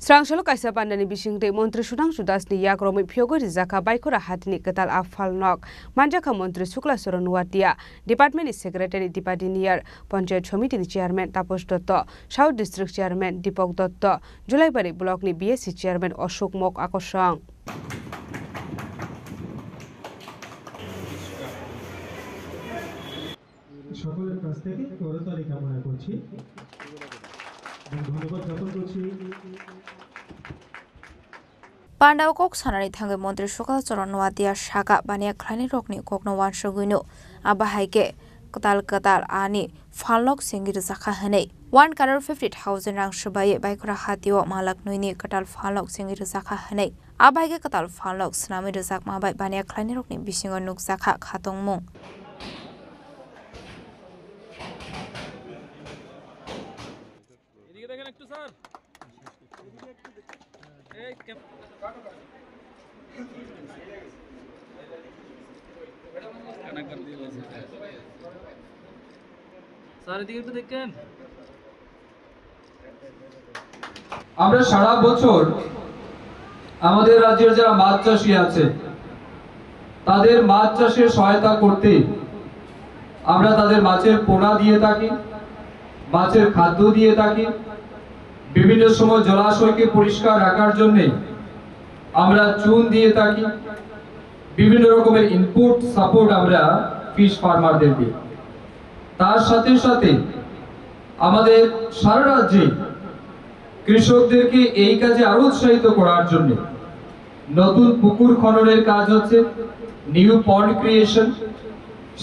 Srangshalo kaisa pandani bisingde Montri Sudhangshu Dasni yakromi phiogori jaka baikora hatini ketal afal nok manjaka Montri Shukla Saran Watia Department Secretary Dipadiniar Panchayat Committee ni Chairman Taposh Dotto South District Chairman Dipok Dotto Julaibari Block ni BSC Chairman Ashok Mok Akosang সকলের কাছ থেকে করতালি কামনা করছি ধন্যবাদ জ্ঞাপন করছি Pandau kok sanani thangai Montri Shukla Saran Watia Shaka bania khlani rokni kokno wanshogino abahaike ketal ani falok singir zakha hanei 1,50,000 rang shubai baikora hatio malak noini ketal falok singir zakha hanei abahaike ketal falok snami rizak mabai bania khlani rokni bisingo nuk zakha khatongmung আমরা সারা বছর আমাদের রাজ্যের যারা মাছ চাষী আছে তাদের মাছ চাষে সহায়তা করতে আমরা তাদের মাছের পোনা দিয়ে থাকি মাছের খাদ্য দিয়ে থাকি বিভিন্ন সময় জলাশয়কে পরিষ্কার রাখার জন্য আমরা চুন দিয়ে থাকি বিভিন্ন রকমের ইনপুট সাপোর্ট আমরা ফিশ ফার্মারদের দিই তার সাথে সাথে আমাদের সারা রাজ্যে কৃষকদেরকে এই কাজে আরো উৎসাহিত করার জন্য নতুন পুকুর খননের কাজ হচ্ছে নিউ পন্ড ক্রিয়েশন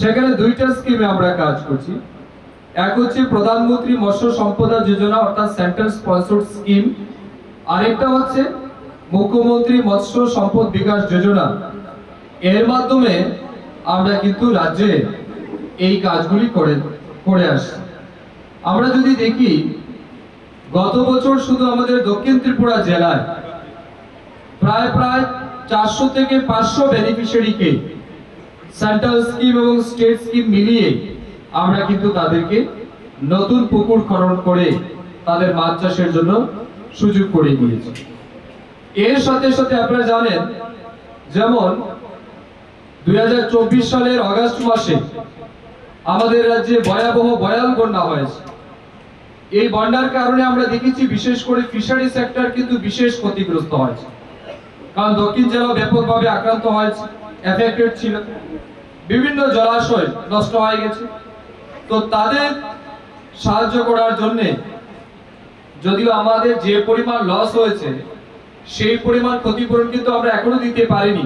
সেখানে দুইটা স্কিমে আমরা কাজ করছি এক হচ্ছে প্রধানমন্ত্রী মৎস্য সম্পদা যোজনা অর্থাৎ সেন্ট্রাল স্পন্সর্ড স্কিম আরেকটা হচ্ছে মুখ্যমন্ত্রী মৎস্য সম্পদ বিকাশ যোজনা এর মাধ্যমে আমরা কিন্তু রাজ্যে এই কাজগুলি করে আসছি আমরা যদি দেখি গত বছর শুধু আমাদের দক্ষিণ ত্রিপুরা জেলায় প্রায় 400 থেকে 500 বেনিফিশিয়ারিকে সেন্ট্রাল স্কিম এবং স্টেট স্কিম মিলিয়ে আমরা কিন্তু তাদেরকে নতুন পুকুর খনন করে তাদের মাছ চাষের জন্য সুযোগ করে দিয়েছি এর সাথে সাথে আপনারা জানেন যেমন 2024 সালের আগস্ট মাসে আমাদের রাজ্যে ভয়াবহ বন্যা হয়েছে এই বন্যার কারণে আমরা দেখেছি বিশেষ করে ফিশারি সেক্টর কিন্তু বিশেষ ক্ষতিগ্রস্ত হয়েছে কারণ দক্ষিণ জেলা ব্যাপকভাবে আক্রান্ত হয়েছে এফেক্টেড ছিল বিভিন্ন জলাশয় নষ্ট হয়ে গেছে তো তাদের সাহায্য করার জন্য যদিও আমাদের যে পরিমাণ লস হয়েছে সেই পরিমাণ ক্ষতিপূরণ কিন্তু আমরা এখনো দিতে পারিনি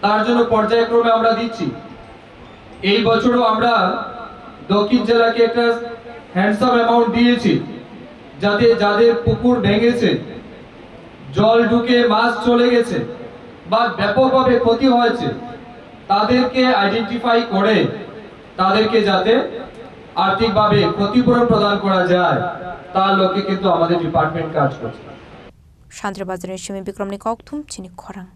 তার জন্য পর্যায়ক্রমে আমরা দিচ্ছি এই বছরও আমরা দক্ষিণ জেলাকে একটা হ্যান্ডসাম অ্যামাউন্ট দিয়েছি যাতে যাদের পুকুর ভেঙেছে জল ঢুকে মাছ চলে গেছে বা ব্যাপকভাবে ক্ষতি হয়েছে তাদেরকে আইডেন্টিফাই করে তাদেরকে যাতে আর্থিকভাবে ক্ষতিপূরণ প্রদান করা যায় তার লক্ষ্যে কিন্তু আমাদের ডিপার্টমেন্ট কাজ করছে শান্তিবাজারের সিমি বিক্রমনি ককথুম চিনি খরাং